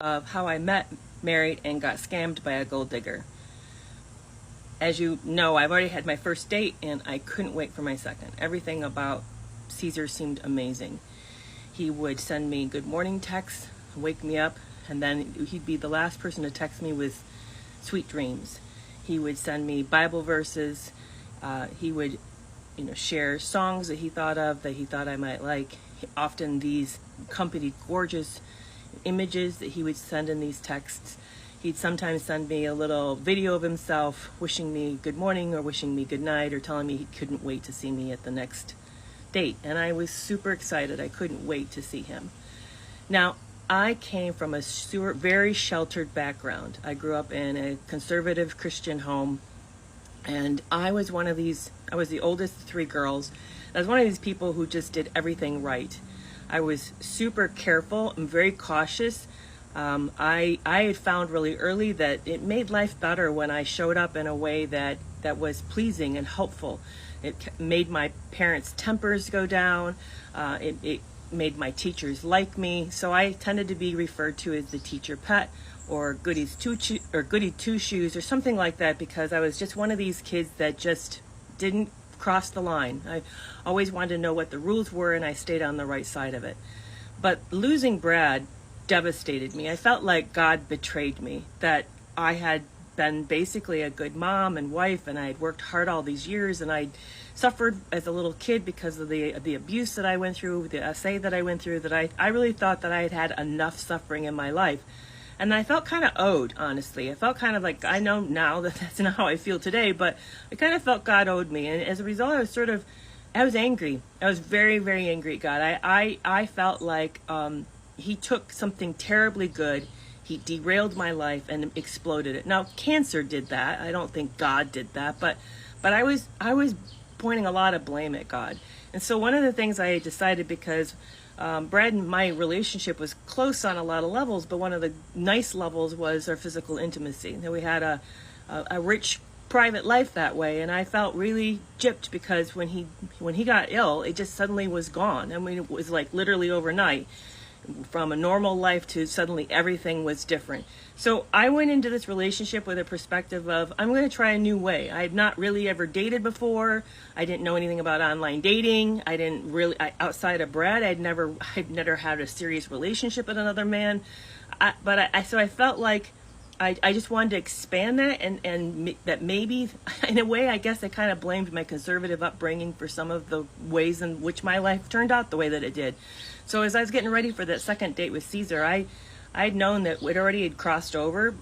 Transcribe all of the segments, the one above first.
of how I met, married, and got scammed by a gold digger. As you know, I've already had my first date and I couldn't wait for my second. Everything about Caesar seemed amazing. He would send me good morning texts, wake me up, and then he'd be the last person to text me with sweet dreams. He would send me Bible verses. He would, share songs that he thought of that he thought I might like. Often these accompanied gorgeous images that he would send in these texts. He'd sometimes send me a little video of himself wishing me good morning or wishing me good night or telling me he couldn't wait to see me at the next date. And I was super excited. I couldn't wait to see him. Now, I came from a very sheltered background. I grew up in a conservative Christian home, and I was the oldest of three girls. I was one of these people who just did everything right. I was super careful and very cautious. I had found really early that it made life better when I showed up in a way that was pleasing and helpful. It made my parents' tempers go down. It made my teachers like me. So I tended to be referred to as the teacher pet or goody two shoes or something like that, because I was just one of these kids that just didn't cross the line. I always wanted to know what the rules were, and I stayed on the right side of it. But losing Brad devastated me. I felt like God betrayed me, that I had been basically a good mom and wife, and I had worked hard all these years, and I suffered as a little kid because of the abuse that I went through, the SA that I went through, that I really thought that I had had enough suffering in my life. And I felt kind of owed, honestly. I felt kind of like, I know now that that's not how I feel today, but I kind of felt God owed me. And as a result, I was angry. I was very, very angry at God. I felt like he took something terribly good, he derailed my life and exploded it. Now, cancer did that. I don't think God did that, but I was pointing a lot of blame at God. And so one of the things I had decided, because Brad and my relationship was close on a lot of levels, but one of the nice levels was our physical intimacy. That we had a rich private life that way, and I felt really gypped because when he got ill, it just suddenly was gone. I mean, it was like literally overnight, from a normal life to suddenly everything was different. So I went into this relationship with a perspective of, I'm going to try a new way. I had not really ever dated before. I didn't know anything about online dating. Outside of Brad, I'd never had a serious relationship with another man. So I felt like I just wanted to expand that, and that maybe, in a way, I guess I kind of blamed my conservative upbringing for some of the ways in which my life turned out the way that it did. So as I was getting ready for that second date with Caesar, I'd known that it already had crossed over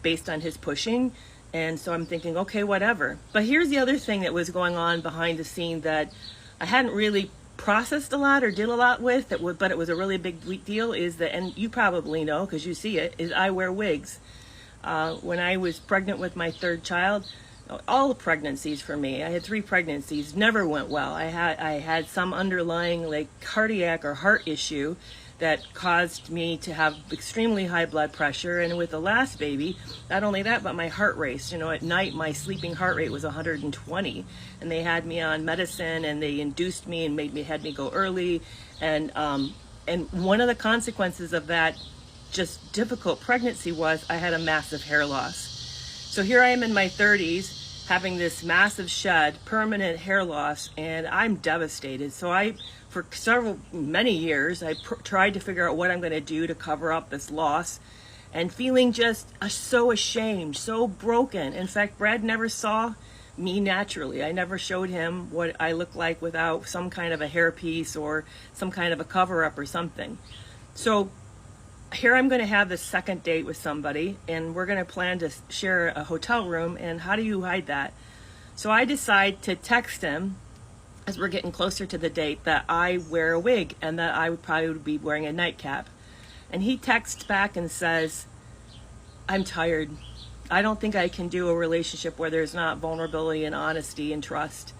based on his pushing, and so I'm thinking, okay, whatever. But here's the other thing that was going on behind the scene that I hadn't really processed a lot or did a lot with, but it was a really big deal, is that, and you probably know because you see it, is I wear wigs. When I was pregnant with my third child, all the pregnancies for me, I had 3 pregnancies, never went well. I had some underlying like cardiac or heart issue that caused me to have extremely high blood pressure. And with the last baby, not only that, but my heart raced. At night, my sleeping heart rate was 120, and they had me on medicine, and they induced me and had me go early. And one of the consequences of that just difficult pregnancy was I had a massive hair loss. So here I am in my 30s having this massive shed, permanent hair loss, and I'm devastated. So for many years, I tried to figure out what I'm going to do to cover up this loss, and feeling just so ashamed, so broken. In fact, Brad never saw me naturally. I never showed him what I look like without some kind of a hairpiece or some kind of a cover-up or something. So here I'm going to have this second date with somebody, and we're going to plan to share a hotel room, and how do you hide that? So I decide to text him as we're getting closer to the date that I wear a wig and that I would probably be wearing a nightcap. And he texts back and says, I'm tired. I don't think I can do a relationship where there's not vulnerability and honesty and trust.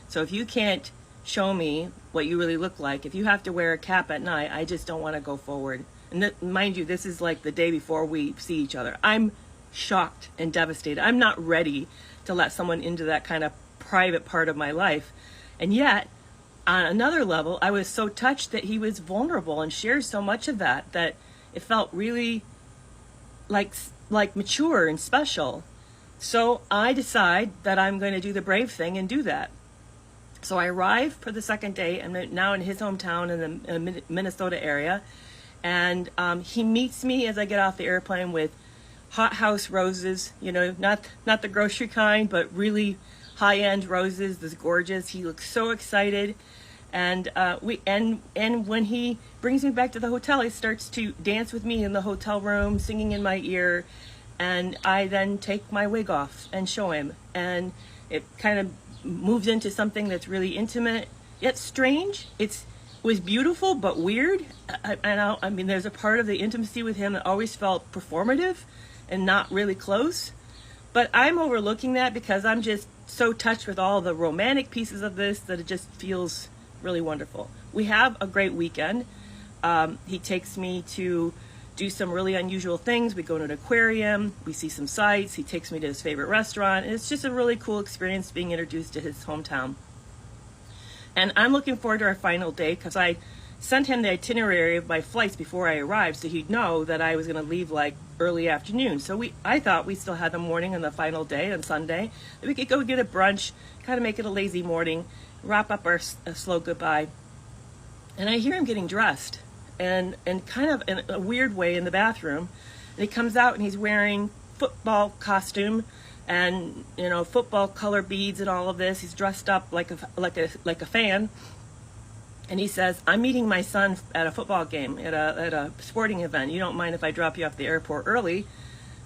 So if you can't show me what you really look like, if you have to wear a cap at night, I just don't want to go forward. And mind you, this is like the day before we see each other. I'm shocked and devastated. I'm not ready to let someone into that kind of private part of my life. And yet, on another level, I was so touched that he was vulnerable and shared so much of that it felt really like mature and special. So I decide that I'm going to do the brave thing and do that. So I arrive for the second day. I'm now in his hometown in the Minnesota area. And he meets me as I get off the airplane with hothouse roses, not the grocery kind, but really high-end roses, this gorgeous. He looks so excited. And when he brings me back to the hotel, he starts to dance with me in the hotel room, singing in my ear. And I then take my wig off and show him. And it kind of moves into something that's really intimate, yet strange. It was beautiful, but weird. I mean, there's a part of the intimacy with him that always felt performative and not really close. But I'm overlooking that because I'm just so touched with all the romantic pieces of this that it just feels really wonderful. We have a great weekend. He takes me to do some really unusual things. We go to an aquarium, we see some sights, he takes me to his favorite restaurant, and it's just a really cool experience being introduced to his hometown. And I'm looking forward to our final day because I sent him the itinerary of my flights before I arrived so he'd know that I was going to leave like early afternoon. So I thought we still had the morning on the final day on Sunday, that we could go get a brunch, kind of make it a lazy morning, wrap up our slow goodbye. And I hear him getting dressed. And kind of in a weird way in the bathroom. And he comes out and he's wearing football costume and, football color beads and all of this. He's dressed up like a fan. And he says, I'm meeting my son at a football game, at a sporting event. You don't mind if I drop you off the airport early?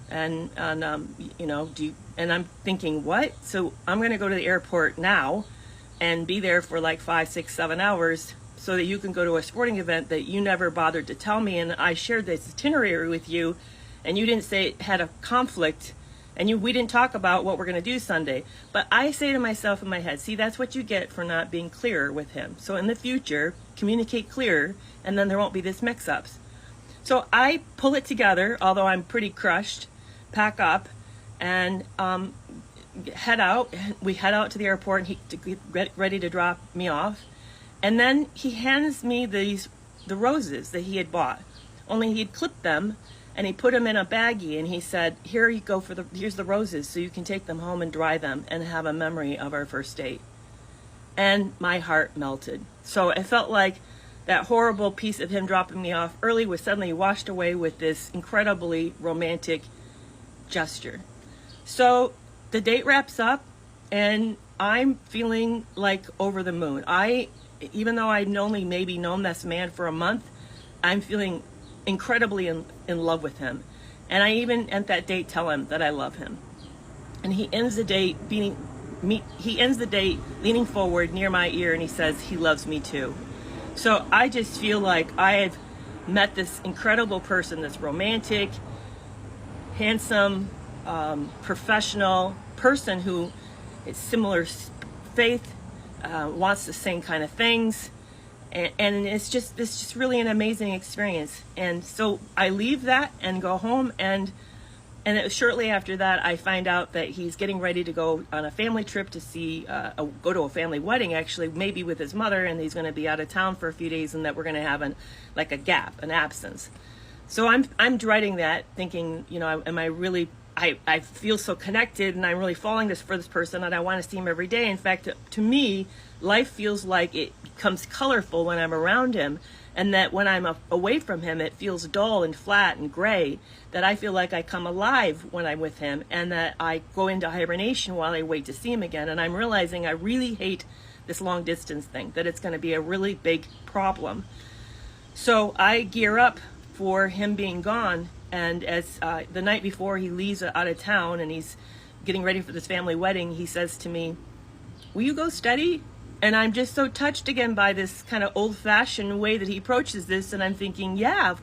And I'm thinking, what? So I'm going to go to the airport now and be there for like 5, 6, 7 hours so that you can go to a sporting event that you never bothered to tell me, and I shared this itinerary with you, and you didn't say it had a conflict, and we didn't talk about what we're going to do Sunday. But I say to myself in my head, see, that's what you get for not being clear with him. So in the future, communicate clear, and then there won't be this mix-ups. So I pull it together, although I'm pretty crushed, pack up, and head out. We head out to the airport, and he get ready to drop me off. And then he hands me the roses that he had bought. Only he'd clipped them and he put them in a baggie and he said, here you go here's the roses so you can take them home and dry them and have a memory of our first date. And my heart melted. So it felt like that horrible piece of him dropping me off early was suddenly washed away with this incredibly romantic gesture. So the date wraps up and I'm feeling like over the moon. Even though I'd only maybe known this man for a month, I'm feeling incredibly in love with him. And I even at that date tell him that I love him. And he ends the date leaning forward near my ear and he says he loves me too. So I just feel like I've met this incredible person that's romantic, handsome, professional person who is similar faith, wants the same kind of things, and it's just really an amazing experience. And so I leave that and go home, and it was shortly after that I find out that he's getting ready to go on a family trip to see go to a family wedding, actually, maybe with his mother, and he's going to be out of town for a few days, and that we're going to have a gap, an absence. So I'm dreading that, thinking, am I really? I feel so connected and I'm really falling for this person and I want to see him every day. In fact, to me, life feels like it becomes colorful when I'm around him, and that when I'm away from him, it feels dull and flat and gray, that I feel like I come alive when I'm with him and that I go into hibernation while I wait to see him again. And I'm realizing I really hate this long distance thing, that it's going to be a really big problem. So I gear up for him being gone. And as the night before he leaves out of town and he's getting ready for this family wedding, he says to me, will you go steady? And I'm just so touched again by this kind of old-fashioned way that he approaches this. And I'm thinking, yeah, of